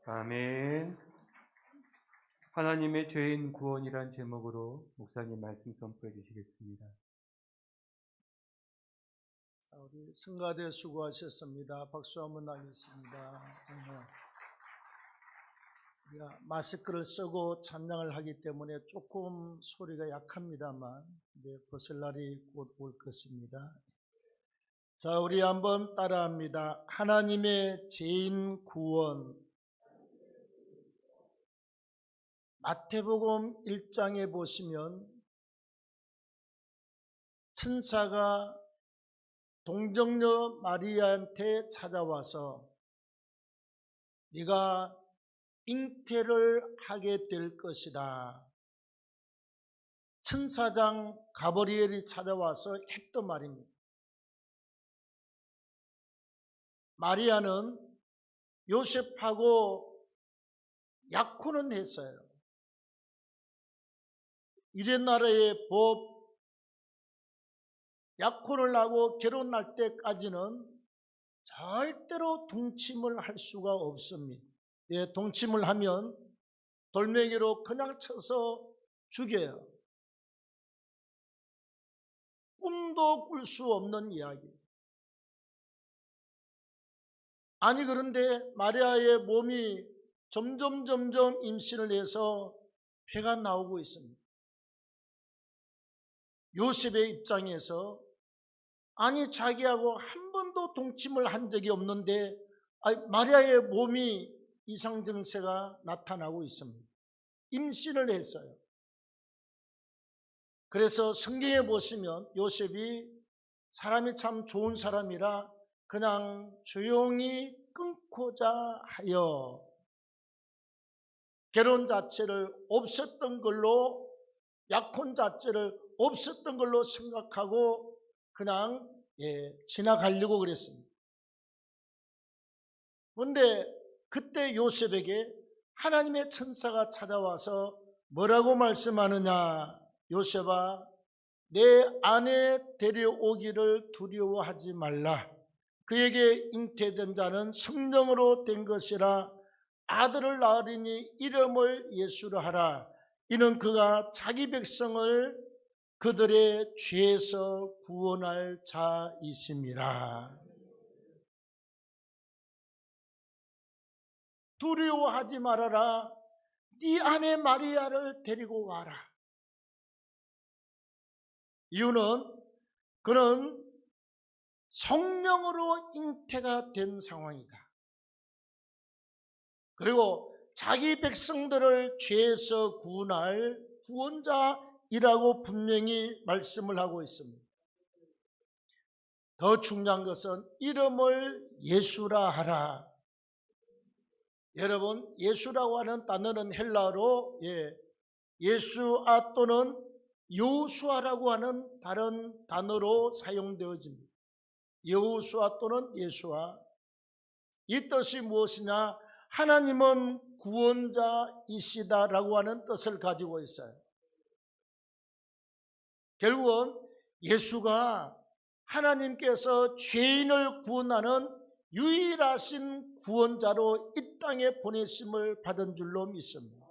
아멘. 하나님의 죄인 구원이란 제목으로 목사님 말씀 선포해 주시겠습니다. 자, 우리 성가대 수고하셨습니다. 박수 한번 하겠습니다. 우리가 마스크를 쓰고 찬양을 하기 때문에 조금 소리가 약합니다만 벗을 날이 곧 올 것입니다. 자, 우리 한번 따라합니다. 하나님의 죄인 구원. 마태복음 1장에 보시면 천사가 동정녀 마리아한테 찾아와서 네가 잉태를 하게 될 것이다. 천사장 가브리엘이 찾아와서 했던 말입니다. 마리아는 요셉하고 약혼은 했어요. 유대나라의 법, 약혼을 하고 결혼할 때까지는 절대로 동침을 할 수가 없습니다. 동침을 하면 돌멩이로 그냥 쳐서 죽여요. 꿈도 꿀 수 없는 이야기. 아니 그런데 마리아의 몸이 점점 임신을 해서 배가 나오고 있습니다. 요셉의 입장에서 아니 자기하고 한 번도 동침을 한 적이 없는데 마리아의 몸이 이상 증세가 나타나고 있습니다. 임신을 했어요. 그래서 성경에 보시면 요셉이 사람이 참 좋은 사람이라 그냥 조용히 끊고자 하여 결혼 자체를 없었던 걸로, 약혼 자체를 없었던 걸로 생각하고 그냥 지나가려고 그랬습니다. 그런데 그때 요셉에게 하나님의 천사가 찾아와서 뭐라고 말씀하느냐? 요셉아, 내 아내 데려오기를 두려워하지 말라. 그에게 잉태된 자는 성령으로 된 것이라. 아들을 낳으리니 이름을 예수로 하라. 이는 그가 자기 백성을 그들의 죄에서 구원할 자이심이라. 두려워하지 말아라. 네 아내 마리아를 데리고 와라. 이유는 그는 성령으로 잉태가 된 상황이다. 그리고 자기 백성들을 죄에서 구원할 구원자이라고 분명히 말씀을 하고 있습니다. 더 중요한 것은 이름을 예수라 하라. 여러분, 예수라고 하는 단어는 헬라어로 예수아 또는 여호수아라고 하는 다른 단어로 사용되어집니다. 여호수아 또는 예수아. 이 뜻이 무엇이냐? 하나님은 구원자이시다라고 하는 뜻을 가지고 있어요. 결국은 예수가 하나님께서 죄인을 구원하는 유일하신 구원자로 이 땅에 보내심을 받은 줄로 믿습니다.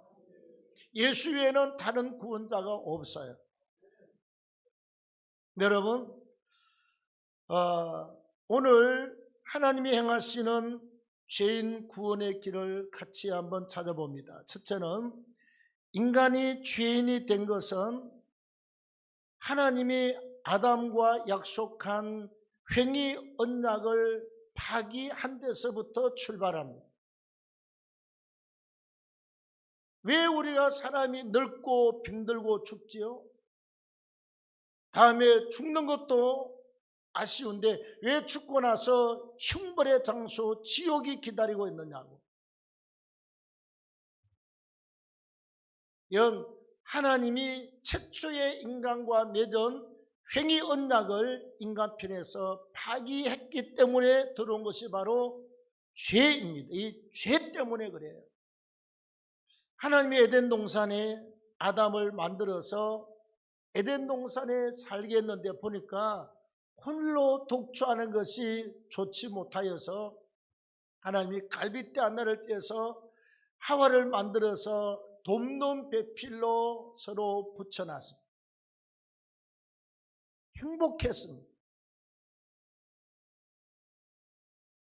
예수 외에는 다른 구원자가 없어요. 여러분, 오늘 하나님이 행하시는 죄인 구원의 길을 같이 한번 찾아봅니다. 첫째는 인간이 죄인이 된 것은 하나님이 아담과 약속한 횡의 언약을 파기한 데서부터 출발합니다. 왜 우리가 사람이 늙고 병들고 죽지요? 다음에 죽는 것도 아쉬운데 왜 죽고 나서 형벌의 장소 지옥이 기다리고 있느냐고. 이건 하나님이 최초의 인간과 맺은 횡의 언약을 인간편에서 파기했기 때문에 들어온 것이 바로 죄입니다. 이 죄 때문에 그래요. 하나님이 에덴 동산에 아담을 만들어서 에덴 동산에 살게 했는데 보니까 홀로 독주하는 것이 좋지 못하여서 하나님이 갈빗대 하나를 떼서 하와를 만들어서 돕는 배필로 서로 붙여놨습니다. 행복했습니다.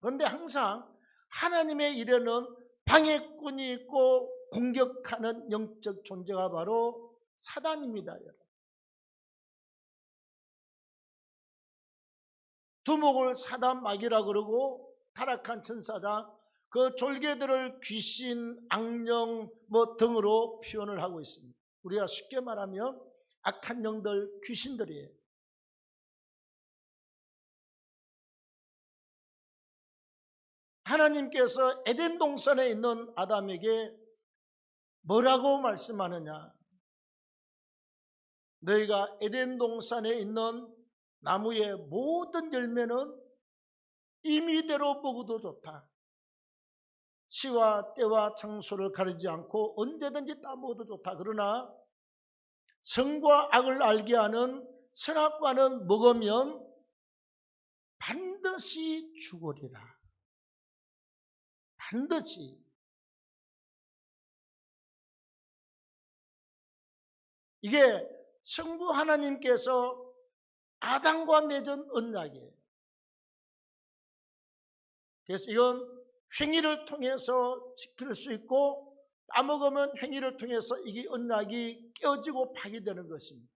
그런데 항상 하나님의 일에는 방해꾼이 있고 공격하는 영적 존재가 바로 사단입니다. 여러분. 두목을 사단 마귀라 그러고 타락한 천사다, 그 졸개들을 귀신, 악령 등으로 표현을 하고 있습니다. 우리가 쉽게 말하면 악한 영들, 귀신들이에요. 하나님께서 에덴 동산에 있는 아담에게 뭐라고 말씀하느냐? 너희가 에덴 동산에 있는 나무의 모든 열매는 임의대로 먹어도 좋다. 시와 때와 장소를 가리지 않고 언제든지 따먹어도 좋다. 그러나 선과 악을 알게 하는 선악과는 먹으면 반드시 죽으리라. 반드시. 이게 성부 하나님께서 아담과 맺은 언약이에요. 그래서 이건 행위를 통해서 지킬 수 있고, 따먹으면 행위를 통해서 이게 언약이 깨어지고 파괴되는 것입니다.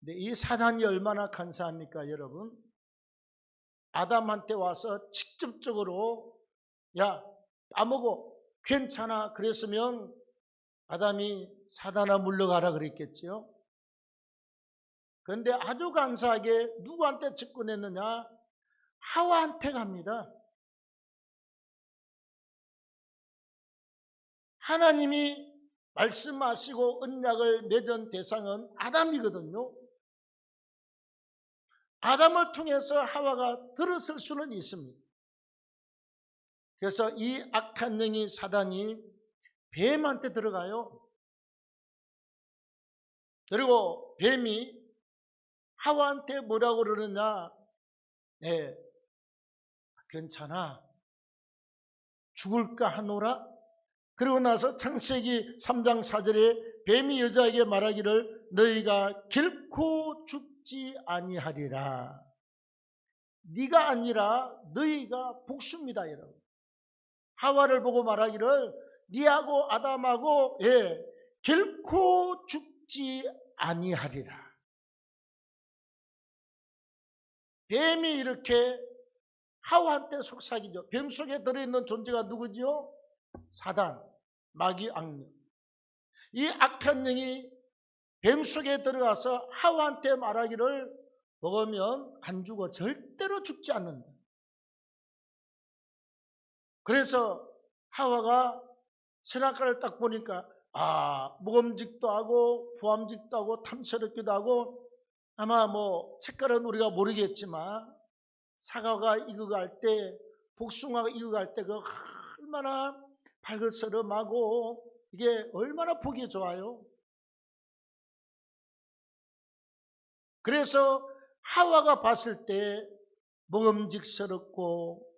근데 이 사단이 얼마나 간사합니까, 여러분? 아담한테 와서 직접적으로 야, 따먹어, 괜찮아 그랬으면 아담이 사단아 물러가라 그랬겠지요. 그런데 아주 간사하게 누구한테 접근했느냐? 하와한테 갑니다. 하나님이 말씀하시고 언약을 맺은 대상은 아담이거든요. 아담을 통해서 하와가 들었을 수는 있습니다. 그래서 이 악한 영이 사단이 뱀한테 들어가요. 그리고 뱀이 하와한테 뭐라고 그러느냐? 네, 괜찮아, 죽을까 하노라. 그러고 나서 창세기 3장 4절에 뱀이 여자에게 말하기를 너희가 결코 죽지 아니하리라. 네가 아니라 너희가 복수입니다. 여러분, 하와를 보고 말하기를 네하고 아담하고 결코 죽지 아니하리라. 뱀이 이렇게 하와한테 속삭이죠. 뱀 속에 들어있는 존재가 누구지요? 사단, 마귀, 악령. 이 악한 영이 뱀 속에 들어가서 하와한테 말하기를 먹으면 안 죽어, 절대로 죽지 않는다. 그래서 하와가 선악과를 딱 보니까 먹음직도 하고 부함직도 하고 탐스럽기도 하고, 아마 색깔은 우리가 모르겠지만 사과가 익어갈 때, 복숭아가 익어갈 때 그 얼마나 발그스름하고 이게 얼마나 보기 좋아요. 그래서 하와가 봤을 때 먹음직스럽고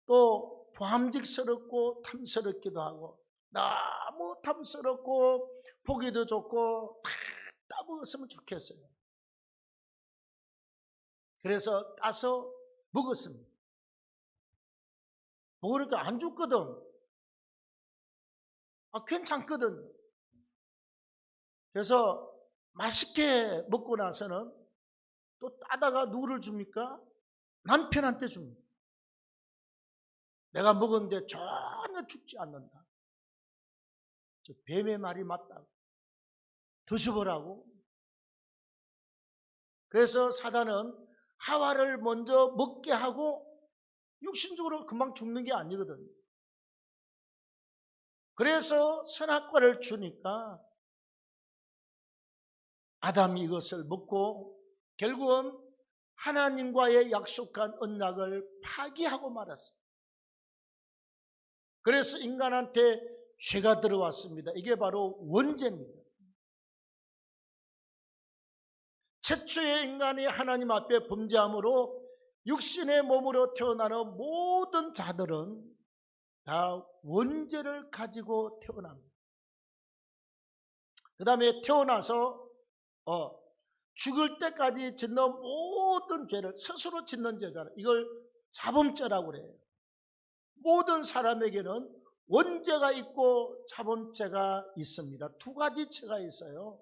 또 부함직스럽고 탐스럽기도 하고, 너무 탐스럽고 보기도 좋고 다 따먹었으면 좋겠어요. 그래서 따서 먹었습니다. 먹으니까 안 죽거든. 괜찮거든. 그래서 맛있게 먹고 나서는 또 따다가 누구를 줍니까? 남편한테 줍니다. 내가 먹었는데 전혀 죽지 않는다. 저 뱀의 말이 맞다고. 드셔보라고. 그래서 사단은 하와를 먼저 먹게 하고 육신적으로 금방 죽는 게 아니거든. 그래서 선악과를 주니까 아담이 이것을 먹고 결국은 하나님과의 약속한 언약을 파기하고 말았습니다. 그래서 인간한테 죄가 들어왔습니다. 이게 바로 원죄입니다. 최초의 인간이 하나님 앞에 범죄함으로 육신의 몸으로 태어나는 모든 자들은 다 원죄를 가지고 태어납니다. 그 다음에 태어나서 죽을 때까지 짓는 모든 죄를 스스로 짓는 죄잖아요. 이걸 자범죄라고 그래요. 모든 사람에게는 원죄가 있고 자범죄가 있습니다. 두 가지 죄가 있어요.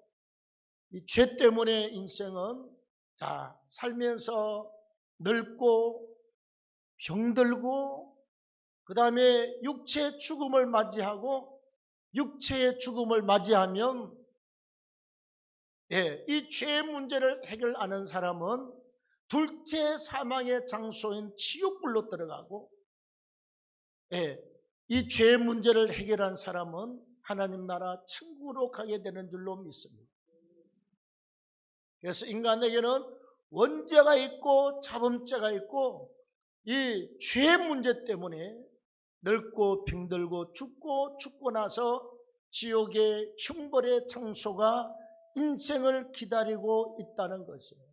이 죄 때문에 인생은 살면서 늙고 병들고 그 다음에 육체의 죽음을 맞이하고 육체의 죽음을 맞이하면 이 죄의 문제를 해결 안 하는 사람은 둘째 사망의 장소인 지옥불로 들어가고 이 죄의 문제를 해결한 사람은 하나님 나라 천국으로 가게 되는 줄로 믿습니다. 그래서 인간에게는 원죄가 있고 자범죄가 있고 이 죄의 문제 때문에 늙고 병들고 죽고 나서 지옥의 형벌의 장소가 인생을 기다리고 있다는 것이에요.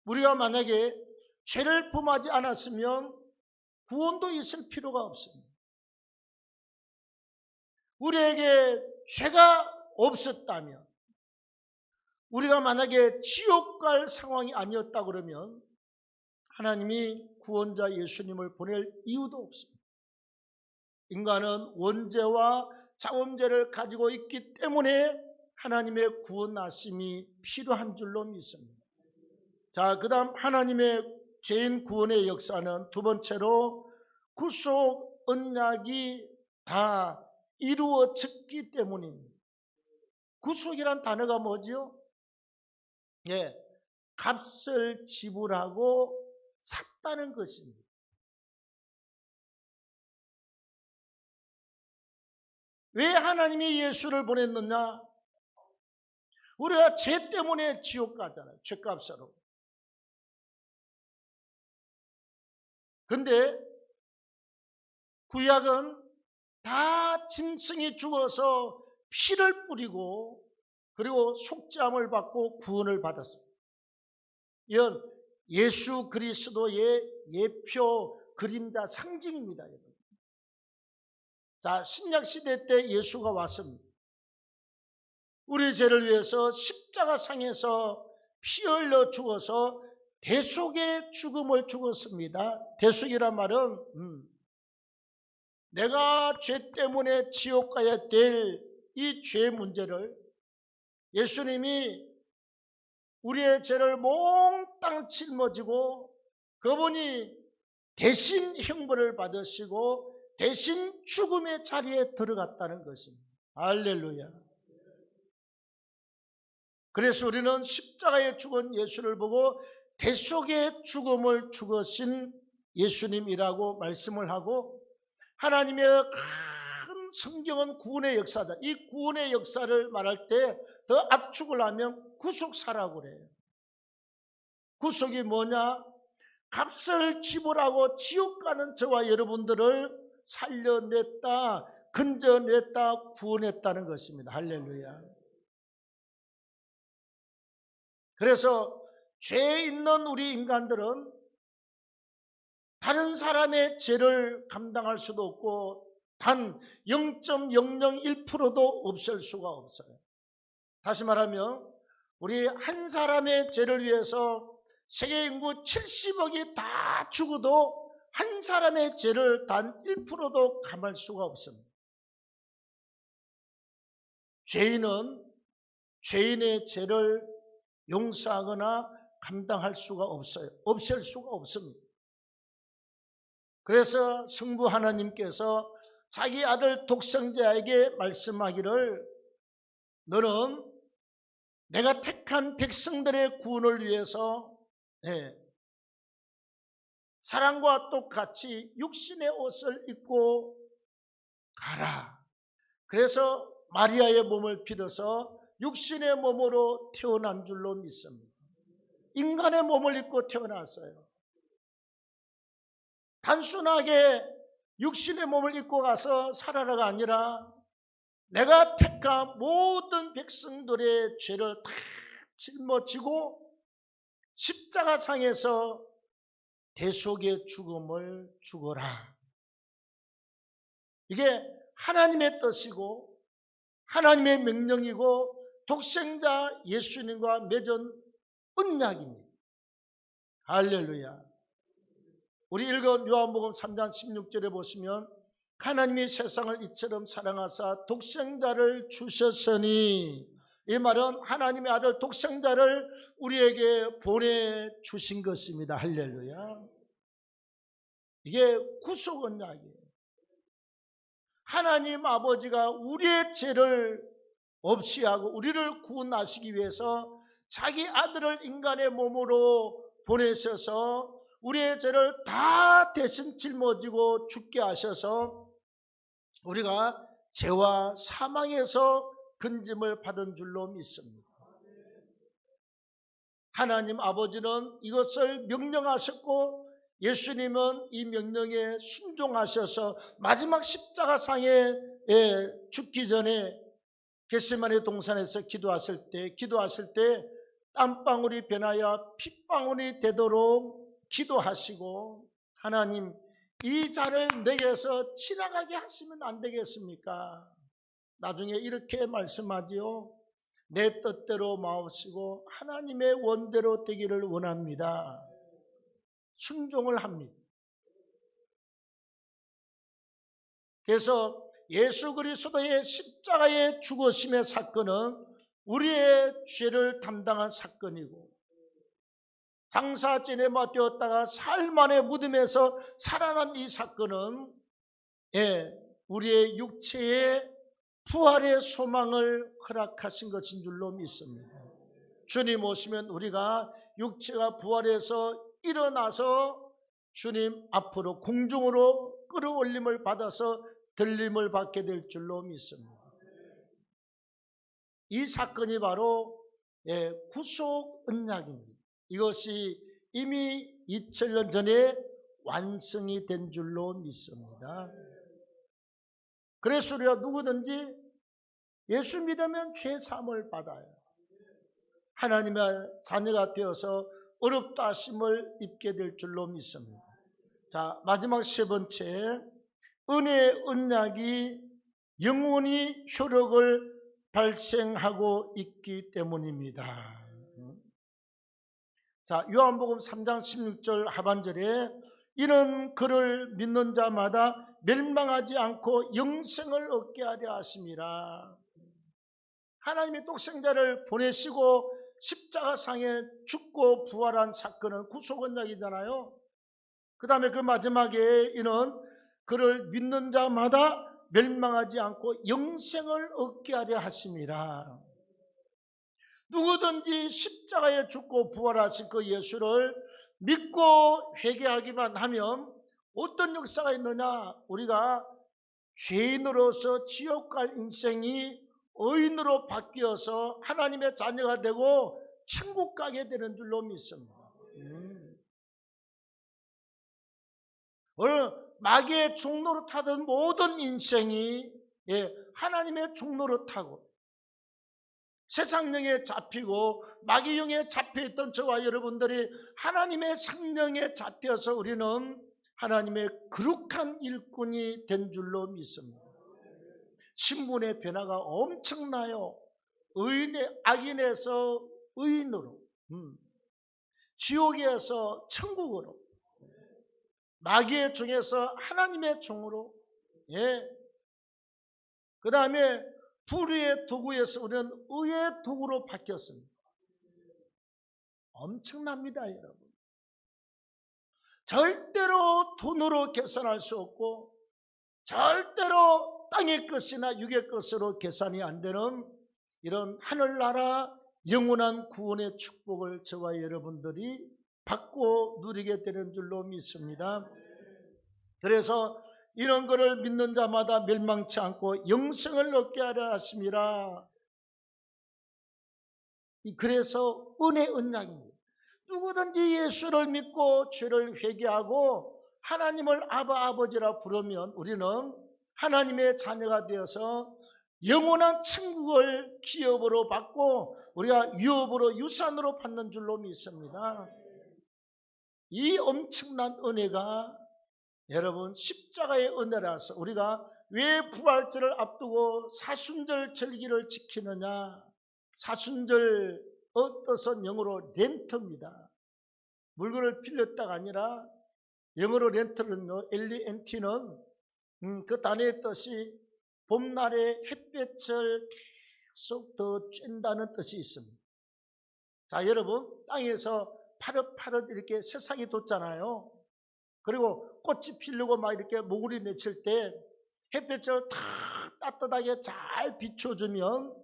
우리가 만약에 죄를 범하지 않았으면 구원도 있을 필요가 없습니다. 우리에게 죄가 없었다면, 우리가 만약에 지옥 갈 상황이 아니었다 그러면 하나님이 구원자 예수님을 보낼 이유도 없습니다. 인간은 원죄와 자범죄를 가지고 있기 때문에 하나님의 구원하심이 필요한 줄로 믿습니다. 그 다음 하나님의 죄인 구원의 역사는 두 번째로 구속 언약이 다 이루어졌기 때문입니다. 구속이란 단어가 뭐죠? 값을 지불하고 샀다는 것입니다. 왜 하나님이 예수를 보냈느냐? 우리가 죄 때문에 지옥 가잖아요. 죄값으로. 그런데 구약은 다 짐승이 죽어서 피를 뿌리고 그리고 속죄함을 받고 구원을 받았습니다. 이건 예수 그리스도의 예표 그림자 상징입니다. 신약 시대 때 예수가 왔습니다. 우리 죄를 위해서 십자가상에서 피 흘려 죽어서 대속의 죽음을 죽었습니다. 대속이란 말은 내가 죄 때문에 지옥 가야 될 이 죄 문제를 예수님이 우리의 죄를 몽땅 짊어지고 그분이 대신 형벌을 받으시고 대신 죽음의 자리에 들어갔다는 것입니다. 할렐루야. 그래서 우리는 십자가에 죽은 예수를 보고 대속의 죽음을 죽으신 예수님이라고 말씀을 하고, 하나님의 큰 성경은 구원의 역사다. 이 구원의 역사를 말할 때 더 압축을 하면 구속사라고 그래요. 구속이 뭐냐? 값을 지불하고 지옥 가는 저와 여러분들을 살려냈다, 건져냈다, 구원했다는 것입니다. 할렐루야. 그래서 죄에 있는 우리 인간들은 다른 사람의 죄를 감당할 수도 없고 단 0.001%도 없을 수가 없어요. 다시 말하면 우리 한 사람의 죄를 위해서 세계 인구 70억이 다 죽어도 한 사람의 죄를 단 1%도 감할 수가 없습니다. 죄인은 죄인의 죄를 용서하거나 감당할 수가 없어요. 없앨 수가 없습니다. 그래서 성부 하나님께서 자기 아들 독생자에게 말씀하기를 너는 내가 택한 백성들의 구원을 위해서 사랑과 똑같이 육신의 옷을 입고 가라. 그래서 마리아의 몸을 빌어서 육신의 몸으로 태어난 줄로 믿습니다. 인간의 몸을 입고 태어났어요. 단순하게 육신의 몸을 입고 가서 살아라가 아니라 내가 택한 모든 백성들의 죄를 다 짊어지고 십자가상에서 대속의 죽음을 죽어라. 이게 하나님의 뜻이고 하나님의 명령이고 독생자 예수님과 맺은 언약입니다. 할렐루야. 우리 읽은 요한복음 3장 16절에 보시면 하나님이 세상을 이처럼 사랑하사 독생자를 주셨으니, 이 말은 하나님의 아들 독생자를 우리에게 보내주신 것입니다. 할렐루야. 이게 구속 언약이에요. 하나님 아버지가 우리의 죄를 없이 하고 우리를 구원하시기 위해서 자기 아들을 인간의 몸으로 보내셔서 우리의 죄를 다 대신 짊어지고 죽게 하셔서 우리가 죄와 사망에서 건짐을 받은 줄로 믿습니다. 하나님 아버지는 이것을 명령하셨고 예수님은 이 명령에 순종하셔서 마지막 십자가상에 죽기 전에 겟세마네 동산에서 기도하실 때 땀방울이 변하여 핏방울이 되도록 기도하시고, 하나님 이 잔을 내게서 지나가게 하시면 안 되겠습니까? 나중에 이렇게 말씀하지요. 내 뜻대로 마옵시고 하나님의 원대로 되기를 원합니다. 순종을 합니다. 그래서 예수 그리스도의 십자가의 죽으심의 사건은 우리의 죄를 담당한 사건이고, 장사진에 맡겼다가 사흘 만에 무덤에서 살아난 이 사건은 우리의 육체의 부활의 소망을 허락하신 것인 줄로 믿습니다. 주님 오시면 우리가 육체가 부활해서 일어나서 주님 앞으로 공중으로 끌어올림을 받아서 들림을 받게 될 줄로 믿습니다. 이 사건이 바로 구속 언약입니다. 이것이 이미 2000년 전에 완성이 된 줄로 믿습니다. 그래서 우리가 누구든지 예수 믿으면 죄 사함을 받아요. 하나님의 자녀가 되어서 어렵다 하심을 입게 될 줄로 믿습니다. 자, 마지막 세 번째, 은혜의 언약이 영원히 효력을 발생하고 있기 때문입니다. 자, 요한복음 3장 16절 하반절에 이는 그를 믿는 자마다 멸망하지 않고 영생을 얻게 하려 하심이라. 하나님이 독생자를 보내시고 십자가상에 죽고 부활한 사건은 구속 언약이잖아요. 그 다음에 그 마지막에 이는 그를 믿는 자마다 멸망하지 않고 영생을 얻게 하려 하심이라. 누구든지 십자가에 죽고 부활하신 그 예수를 믿고 회개하기만 하면 어떤 역사가 있느냐? 우리가 죄인으로서 지옥 갈 인생이 의인으로 바뀌어서 하나님의 자녀가 되고 천국 가게 되는 줄로 믿습니다. 오늘 마귀의 종로로 타던 모든 인생이 하나님의 종로로 타고 세상령에 잡히고 마귀영에 잡혀있던 저와 여러분들이 하나님의 성령에 잡혀서 우리는 하나님의 거룩한 일꾼이 된 줄로 믿습니다. 신분의 변화가 엄청나요. 악인에서 의인으로, 지옥에서 천국으로, 마귀의 종에서 하나님의 종으로, 그 다음에 불의의 도구에서 우리는 의의 도구로 바뀌었습니다. 엄청납니다, 여러분. 절대로 돈으로 계산할 수 없고 절대로 땅의 것이나 육의 것으로 계산이 안 되는 이런 하늘나라 영원한 구원의 축복을 저와 여러분들이 받고 누리게 되는 줄로 믿습니다. 그래서 이런 것을 믿는 자마다 멸망치 않고 영생을 얻게 하려 하심이라. 그래서 은혜 언약입니다. 누구든지 예수를 믿고 죄를 회개하고 하나님을 아바 아버지라 부르면 우리는 하나님의 자녀가 되어서 영원한 천국을 기업으로 받고 우리가 유업으로 유산으로 받는 줄로 믿습니다. 이 엄청난 은혜가 여러분 십자가의 은혜라서 우리가 왜 부활절을 앞두고 사순절 절기를 지키느냐? 사순절 뜻은 영어로 렌트입니다. 물건을 빌렸다가 아니라 영어로 렌트는요, LENT는 그 단어의 뜻이 봄날에 햇볕을 계속 더 쬐다는 뜻이 있습니다. 자, 여러분, 땅에서 파릇파릇 이렇게 새싹이 돋잖아요. 그리고 꽃이 피려고 막 이렇게 모구리 맺힐 때 햇볕을 다 따뜻하게 잘 비춰주면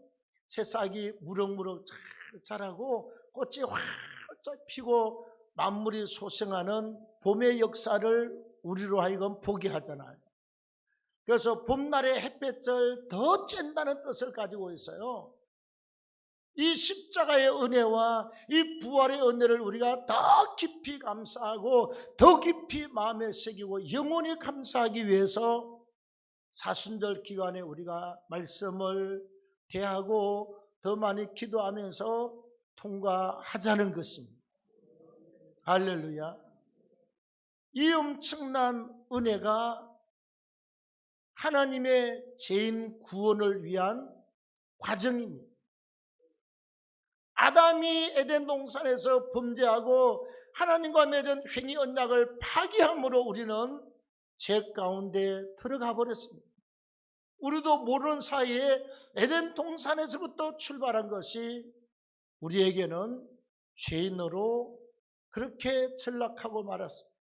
새싹이 무럭무럭 잘 자라고 꽃이 활짝 피고 만물이 소생하는 봄의 역사를 우리로 하여금 보게 하잖아요. 그래서 봄날의 햇볕을 더 쬐다는 뜻을 가지고 있어요. 이 십자가의 은혜와 이 부활의 은혜를 우리가 더 깊이 감사하고 더 깊이 마음에 새기고 영원히 감사하기 위해서 사순절 기간에 우리가 말씀을 대하고 더 많이 기도하면서 통과하자는 것입니다. 할렐루야. 이 엄청난 은혜가 하나님의 죄인 구원을 위한 과정입니다. 아담이 에덴 동산에서 범죄하고 하나님과 맺은 횡의 언약을 파기함으로 우리는 죄 가운데 들어가 버렸습니다. 우리도 모르는 사이에 에덴 동산에서부터 출발한 것이 우리에게는 죄인으로 그렇게 전락하고 말았습니다.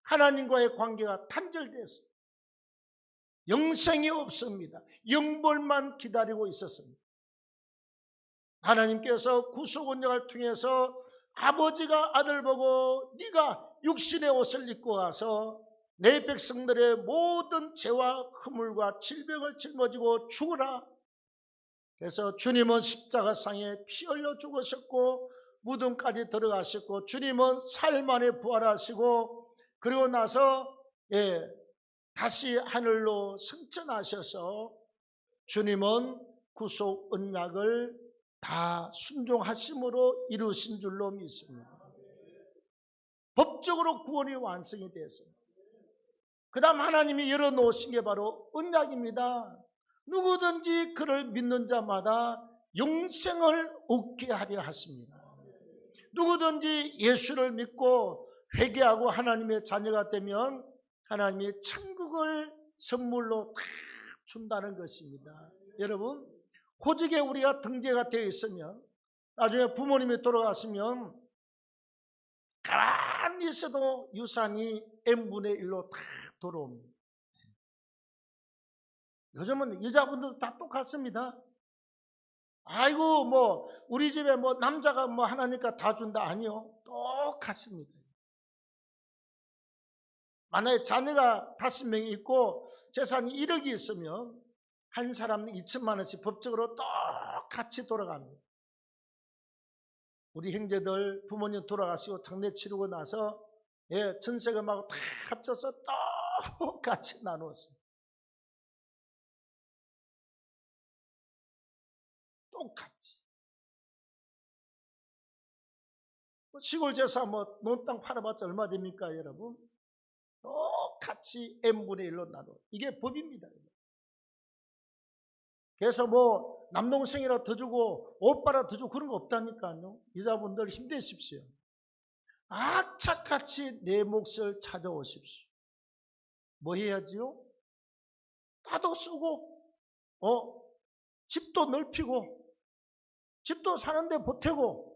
하나님과의 관계가 단절됐습니다. 영생이 없습니다. 영벌만 기다리고 있었습니다. 하나님께서 구속 언약을 통해서 아버지가 아들 보고 네가 육신의 옷을 입고 가서 내 백성들의 모든 죄와 허물과 질병을 짊어지고 죽으라. 그래서 주님은 십자가상에 피 흘려 죽으셨고 무덤까지 들어가셨고 주님은 사흘 만에 부활하시고 그리고 나서 다시 하늘로 승천하셔서 주님은 구속 언약을 다 순종하심으로 이루신 줄로 믿습니다. 법적으로 구원이 완성이 되었습니다. 그 다음 하나님이 열어놓으신 게 바로 언약입니다. 누구든지 그를 믿는 자마다 영생을 얻게 하려 하십니다. 누구든지 예수를 믿고 회개하고 하나님의 자녀가 되면 하나님이 천국을 선물로 다 준다는 것입니다. 여러분, 호적에 우리가 등재가 되어 있으면 나중에 부모님이 돌아가시면 가만히 있어도 유산이 n분의 1로 다 돌아옵니다. 요즘은 여자분들도 다 똑같습니다. 아이고 뭐 우리 집에 뭐 남자가 뭐 하나니까 다 준다. 아니요, 똑같습니다. 만약에 자녀가 5명이 있고 재산이 1억이 있으면 한 사람은 2천만 원씩 법적으로 똑같이 돌아갑니다. 우리 형제들 부모님 돌아가시고 장례 치르고 나서 전세금하고 다 합쳐서 똑같이 나누었습니다. 똑같이. 시골 제사 뭐 논 땅 팔아봤자 얼마 됩니까, 여러분? 똑같이 n분의 1로 나눠. 이게 법입니다. 그래서 뭐 남동생이라 더 주고 오빠라 더 주고 그런 거 없다니까요. 여자분들 힘내십시오. 악착같이 내 몫을 찾아오십시오. 뭐 해야지요? 나도 쓰고 집도 넓히고 집도 사는데 보태고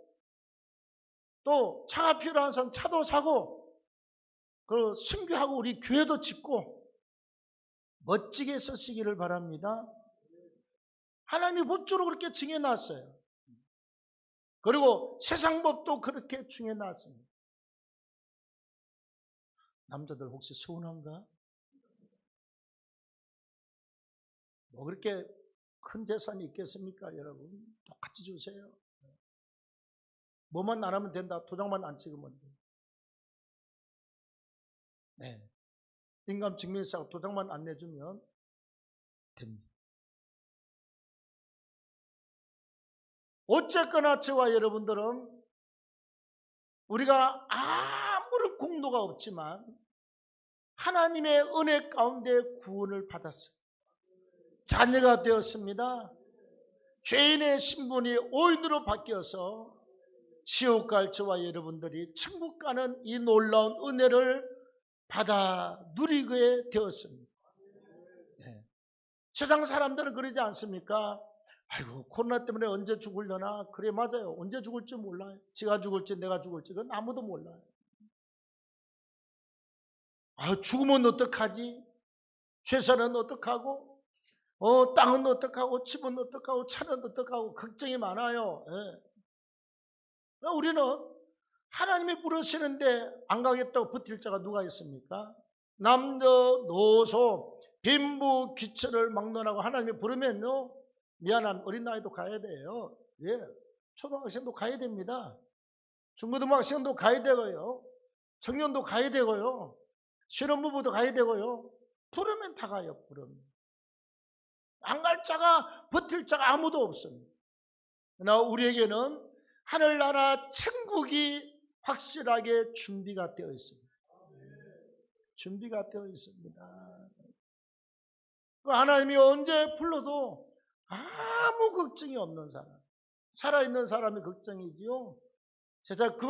또 차가 필요한 사람 차도 사고 그리고 선교하고 우리 교회도 짓고 멋지게 쓰시기를 바랍니다. 하나님이 법적으로 그렇게 정해놨어요. 그리고 세상 법도 그렇게 정해놨습니다. 남자들 혹시 서운한가? 뭐 그렇게 큰 재산이 있겠습니까, 여러분? 똑같이 주세요. 뭐만 안 하면 된다. 도장만 안 찍으면 돼요. 네. 인감증명서하고 도장만 안 내주면 됩니다. 어쨌거나 저와 여러분들은 우리가 아무런 공로가 없지만 하나님의 은혜 가운데 구원을 받았어요. 자녀가 되었습니다. 죄인의 신분이 오인으로 바뀌어서 지옥 갈 저와 여러분들이 천국 가는 이 놀라운 은혜를 받아 누리게 되었습니다. 네. 세상 사람들은 그러지 않습니까? 아이고, 코로나 때문에 언제 죽으려나? 그래, 맞아요. 언제 죽을지 몰라요. 지가 죽을지 내가 죽을지 그건 아무도 몰라요. 아, 죽으면 어떡하지? 회사는 어떡하고? 땅은 어떡하고? 집은 어떡하고? 차는 어떡하고? 걱정이 많아요. 예. 우리는 하나님이 부르시는데 안 가겠다고 버틸 자가 누가 있습니까? 남녀 노소 빈부 귀천을 막론하고 하나님이 부르면요, 미안함, 어린 나이도 가야 돼요. 예, 초등학생도 가야 됩니다. 중고등학생도 가야 되고요. 청년도 가야 되고요. 신혼부부도 가야 되고요. 부르면 다 가요. 부르면 안 갈 자가, 버틸 자가 아무도 없습니다. 그러나 우리에게는 하늘나라 천국이 확실하게 준비가 되어 있습니다. 준비가 되어 있습니다. 하나님이 언제 불러도 아무 걱정이 없는 사람, 살아있는 사람이 걱정이지요. 진짜 그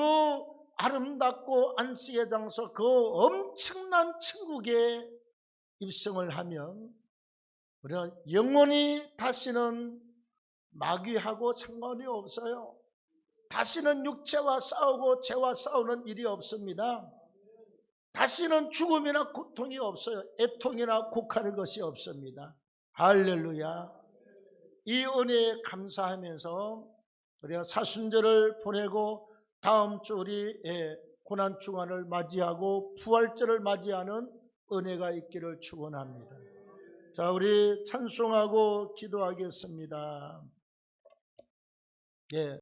아름답고 안식의 장소, 그 엄청난 천국에 입성을 하면 우리는 영원히 다시는 마귀하고 상관이 없어요. 다시는 육체와 싸우고 죄와 싸우는 일이 없습니다. 다시는 죽음이나 고통이 없어요. 애통이나 곡하는 것이 없습니다. 할렐루야. 이 은혜에 감사하면서 우리가 사순절을 보내고 다음 주 우리 고난주간을 맞이하고 부활절을 맞이하는 은혜가 있기를 축원합니다. 자, 우리 찬송하고 기도하겠습니다. 예.